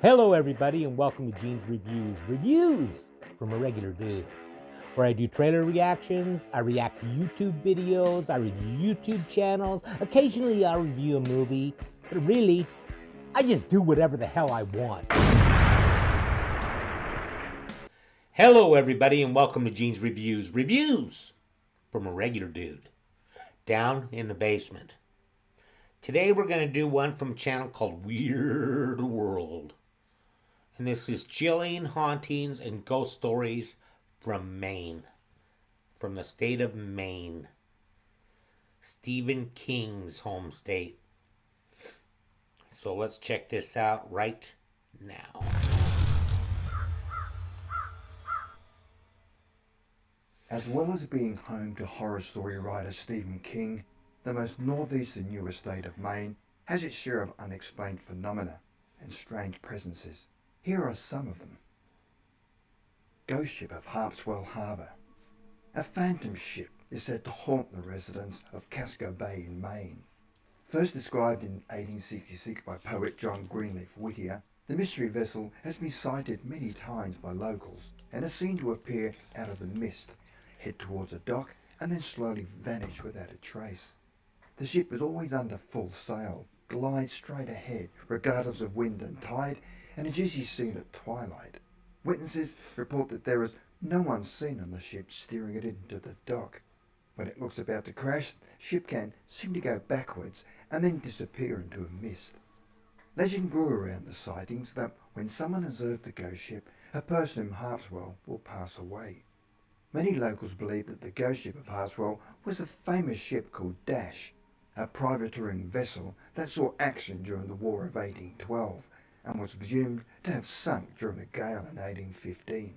Hello, everybody, and welcome to Gene's Reviews. Reviews from a regular dude, where I do trailer reactions, I react to YouTube videos, I review YouTube channels. Occasionally, I'll review a movie, but really, I just do whatever the hell I want. Hello, everybody, and welcome to Gene's Reviews. Reviews from a regular dude down in the basement. Today, we're going to do one from a channel called Weird World. And this is Chilling Hauntings and Ghost Stories from Maine. From the state of Maine. Stephen King's home state. So let's check this out right now. As well as being home to horror story writer Stephen King, the most northeastern US state of Maine has its share of unexplained phenomena and strange presences. Here are some of them. Ghost ship of Harpswell Harbour. A phantom ship is said to haunt the residents of Casco Bay in Maine. First described in 1866 by poet John Greenleaf Whittier, the mystery vessel has been sighted many times by locals and is seen to appear out of the mist, head towards a dock and then slowly vanish without a trace. The ship is always under full sail, glides straight ahead regardless of wind and tide, and is usually seen at twilight. Witnesses report that there is no one seen on the ship steering it into the dock. When it looks about to crash, the ship can seem to go backwards and then disappear into a mist. Legend grew around the sightings that when someone observed the ghost ship, a person in Harpswell will pass away. Many locals believe that the ghost ship of Harpswell was a famous ship called Dash, a privateering vessel that saw action during the War of 1812 and was presumed to have sunk during a gale in 1815.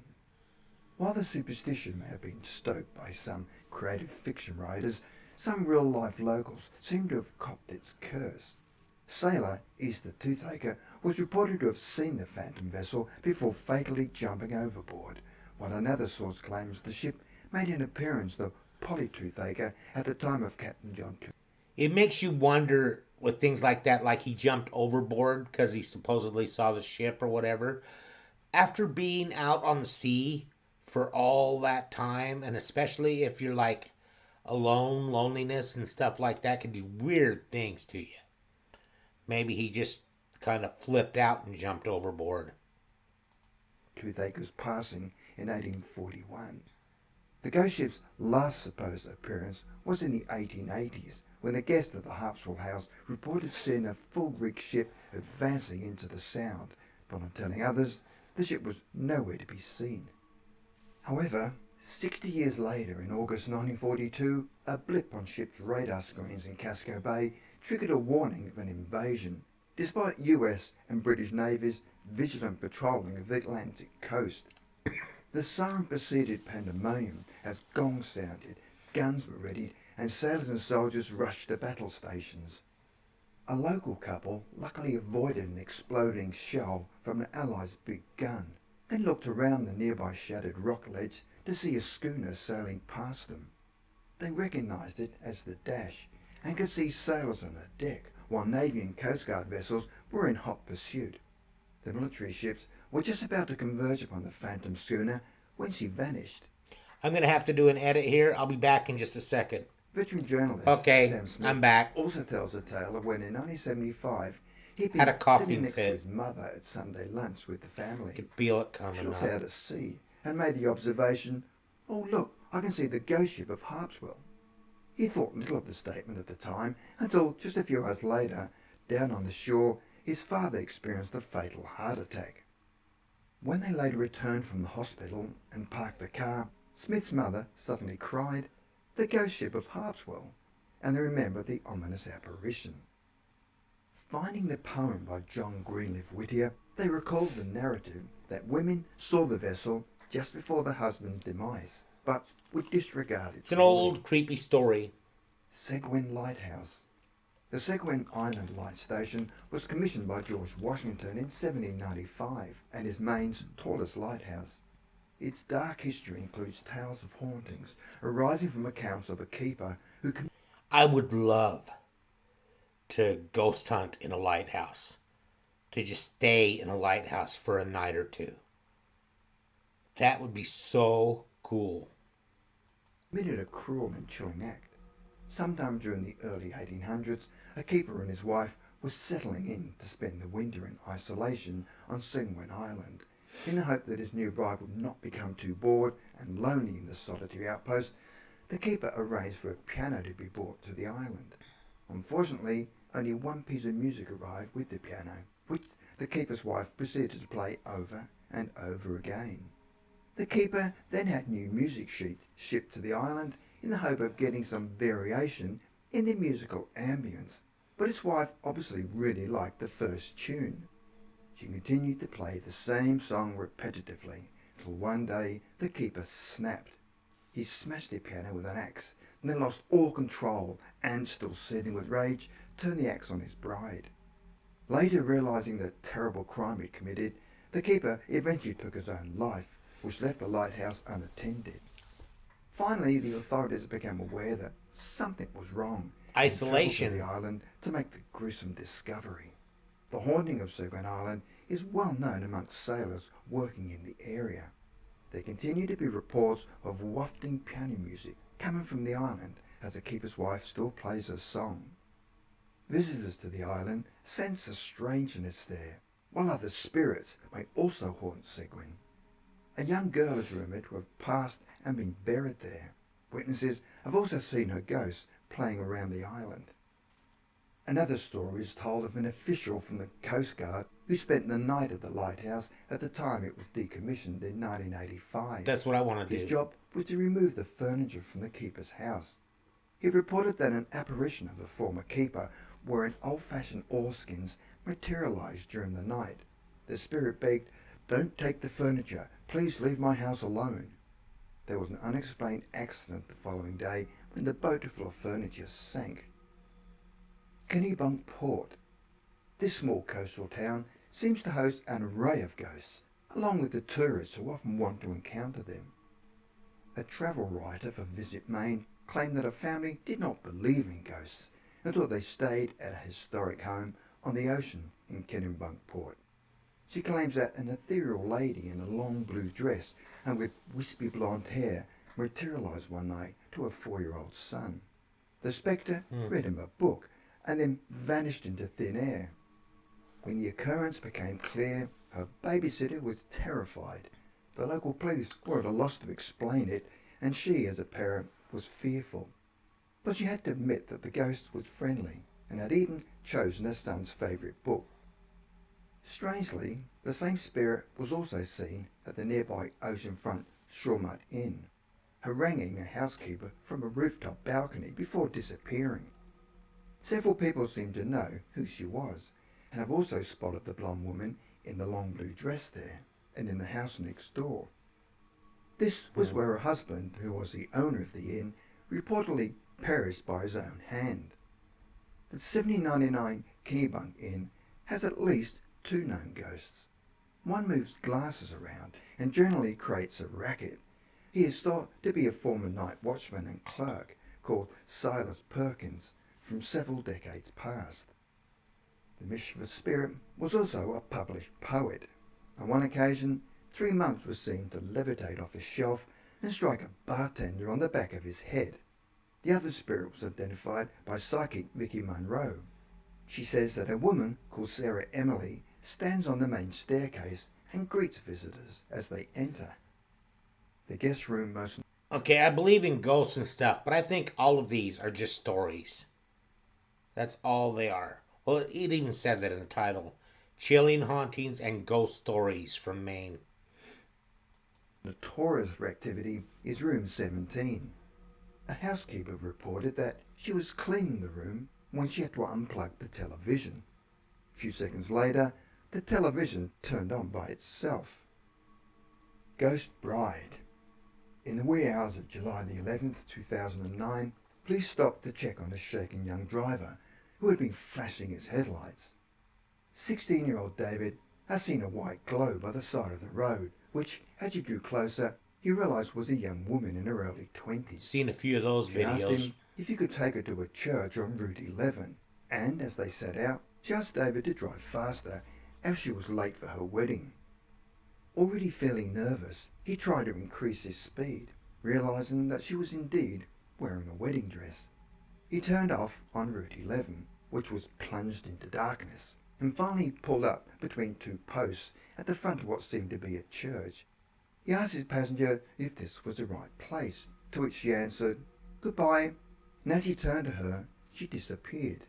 While the superstition may have been stoked by some creative fiction writers, some real-life locals seem to have copped its curse. Sailor Easter Toothaker was reported to have seen the phantom vessel before fatally jumping overboard, while another source claims the ship made an appearance of Polly Toothaker at the time of Captain John Cook. It makes you wonder with things like that, like he jumped overboard because he supposedly saw the ship or whatever. After being out on the sea for all that time, and especially if you're like alone, loneliness and stuff like that can do weird things to you. Maybe he just kind of flipped out and jumped overboard. Toothaker's passing in 1841. The ghost ship's last supposed appearance was in the 1880s, when a guest at the Harpswell house reported seeing a full-rigged ship advancing into the Sound, but on telling others, the ship was nowhere to be seen. However, 60 years later, in August 1942, a blip on ships' radar screens in Casco Bay triggered a warning of an invasion, despite US and British navies vigilant patrolling of the Atlantic coast. The siren preceded pandemonium as gongs sounded, guns were readied, and sailors and soldiers rushed to battle stations. A local couple luckily avoided an exploding shell from an Allies' big gun, then looked around the nearby shattered rock ledge to see a schooner sailing past them. They recognised it as the Dash and could see sailors on the deck, while Navy and Coast Guard vessels were in hot pursuit. The military ships were just about to converge upon the phantom schooner when she vanished. I'm going to have to do an edit here. I'll be back in just a second. Veteran journalist Sam Smith I'm back. also tells the tale of when in 1975 he'd Had a been coughing sitting next fit. to his mother at Sunday lunch with the family. I could feel it She coming looked up. out at sea and made the observation, "Oh look, I can see the ghost ship of Harpswell." He thought little of the statement at the time until just a few hours later, down on the shore, his father experienced a fatal heart attack. When they later returned from the hospital and parked the car, Smith's mother suddenly cried, "The ghost ship of Harpswell," and they remembered the ominous apparition. Finding the poem by John Greenleaf Whittier, they recalled the narrative that women saw the vessel just before the husband's demise, but would disregard its It's an warning. old, creepy story. Seguin Lighthouse. The Seguin Island Light Station was commissioned by George Washington in 1795 and is Maine's tallest lighthouse. Its dark history includes tales of hauntings arising from accounts of a keeper who I would love to ghost hunt in a lighthouse. to just stay in a lighthouse for a night or two. That would be so cool. Committed a cruel and chilling act. Sometime during the early 1800s, a keeper and his wife were settling in to spend the winter in isolation on Seguin Island. In the hope that his new bride would not become too bored and lonely in the solitary outpost, the keeper arranged for a piano to be brought to the island. Unfortunately, only one piece of music arrived with the piano, which the keeper's wife proceeded to play over and over again. The keeper then had new music sheets shipped to the island in the hope of getting some variation in the musical ambience, but his wife obviously really liked the first tune. She continued to play the same song repetitively until one day the keeper snapped. He smashed the piano with an axe and then lost all control and, still seething with rage, turned the axe on his bride. Later, realising the terrible crime he'd committed, the keeper eventually took his own life, which left the lighthouse unattended. Finally, the authorities became aware that something was wrong and travelled to the island to make the gruesome discovery. The haunting of Seguin Island is well known amongst sailors working in the area. There continue to be reports of wafting piano music coming from the island as the keeper's wife still plays her song. Visitors to the island sense a strangeness there, while other spirits may also haunt Seguin. A young girl is rumoured to have passed and been buried there. Witnesses have also seen her ghost playing around the island. Another story is told of an official from the Coast Guard who spent the night at the lighthouse at the time it was decommissioned in 1985. That's what I want to do. His job was to remove the furniture from the keeper's house. He reported that an apparition of a former keeper wearing old-fashioned oilskins materialised during the night. The spirit begged, "Don't take the furniture, please leave my house alone." There was an unexplained accident the following day when the boat full of furniture sank. Kennebunk Port. This small coastal town seems to host an array of ghosts, along with the tourists who often want to encounter them. A travel writer for Visit Maine claimed that a family did not believe in ghosts until they stayed at a historic home on the ocean in Kennebunk Port. She claims that an ethereal lady in a long blue dress and with wispy blonde hair materialised one night to her 4-year-old son. The spectre read him a book and then vanished into thin air. When the occurrence became clear, her babysitter was terrified. The local police were at a loss to explain it, and she, as a parent, was fearful. But she had to admit that the ghost was friendly and had even chosen her son's favourite book. Strangely, the same spirit was also seen at the nearby oceanfront Shawmut Inn, haranguing a housekeeper from a rooftop balcony before disappearing. Several people seem to know who she was, and have also spotted the blonde woman in the long blue dress there, and in the house next door. This was where her husband, who was the owner of the inn, reportedly perished by his own hand. The 7099 Kennebunk Inn has at least 2 known ghosts. One moves glasses around and generally creates a racket. He is thought to be a former night watchman and clerk called Silas Perkins from several decades past. The mischievous spirit was also a published poet. On one occasion, 3 monks were seen to levitate off a shelf and strike a bartender on the back of his head. The other spirit was identified by psychic Vicky Monroe. She says that a woman called Sarah Emily stands on the main staircase and greets visitors as they enter. The guest room most... Okay, I believe in ghosts and stuff, but I think all of these are just stories. That's all they are. Well, it even says it in the title. Chilling Hauntings and Ghost Stories from Maine. Notorious for activity is room 17. A housekeeper reported that she was cleaning the room when she had to unplug the television. A few seconds later, the television turned on by itself. Ghost Bride. In the wee hours of July the 11th, 2009, police stopped to check on a shaken young driver who had been flashing his headlights. 16-year-old David had seen a white glow by the side of the road, which, as he drew closer, he realised was a young woman in her early 20s. Seen a few of those She videos. asked him if he could take her to a church on Route 11, and as they set out, she asked David to drive faster as she was late for her wedding. Already feeling nervous, he tried to increase his speed, realising that she was indeed wearing a wedding dress. He turned off on Route 11, which was plunged into darkness, and finally pulled up between two posts at the front of what seemed to be a church. He asked his passenger if this was the right place, to which she answered, "Goodbye," and as he turned to her, she disappeared.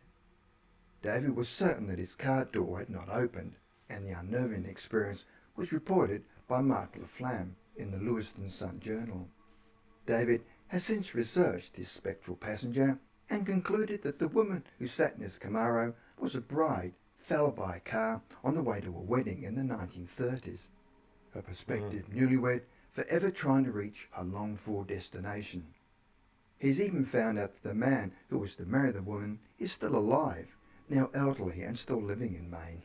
David was certain that his car door had not opened, and the unnerving experience was reported by Mark LaFlamme in the Lewiston Sun-Journal. David has since researched this spectral passenger and concluded that the woman who sat in his Camaro was a bride felled by a car on the way to a wedding in the 1930s. A prospective newlywed forever trying to reach her longed-for destination. He's even found out that the man who was to marry the woman is still alive, now elderly and still living in Maine.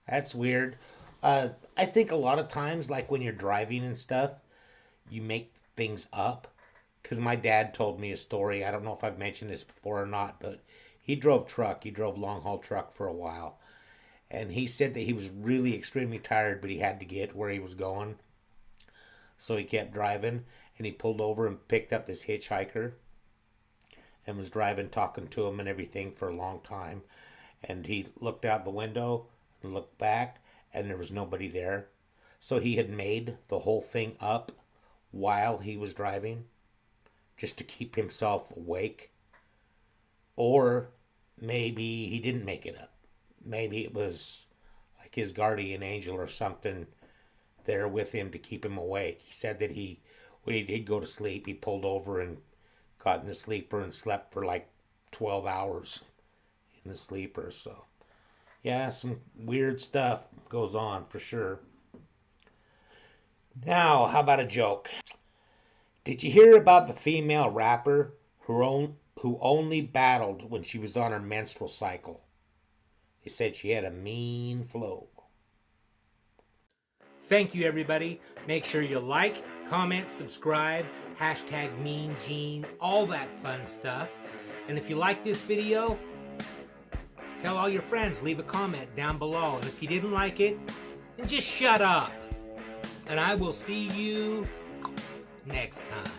That's weird. I think a lot of times, like when you're driving and stuff, you make things up. Because my dad told me a story. I don't know if I've mentioned this before or not, but he drove truck. He drove long haul truck for a while. And he said that he was really extremely tired, but he had to get where he was going. So he kept driving, and he pulled over and picked up this hitchhiker and was driving, talking to him and everything for a long time. And he looked out the window and looked back, and there was nobody there. So he had made the whole thing up while he was driving, just to keep himself awake. Or maybe he didn't make it up. Maybe it was like his guardian angel or something there with him to keep him awake. He said that when he did go to sleep, he pulled over and got in the sleeper and slept for like 12 hours in the sleeper. So yeah, some weird stuff goes on for sure. Now, how about a joke? Did you hear about the female rapper who only battled when she was on her menstrual cycle? They said she had a mean flow. Thank you, everybody. Make sure you like, comment, subscribe, hashtag Mean Gene, all that fun stuff. And if you like this video, tell all your friends, leave a comment down below. And if you didn't like it, then just shut up. And I will see you next time.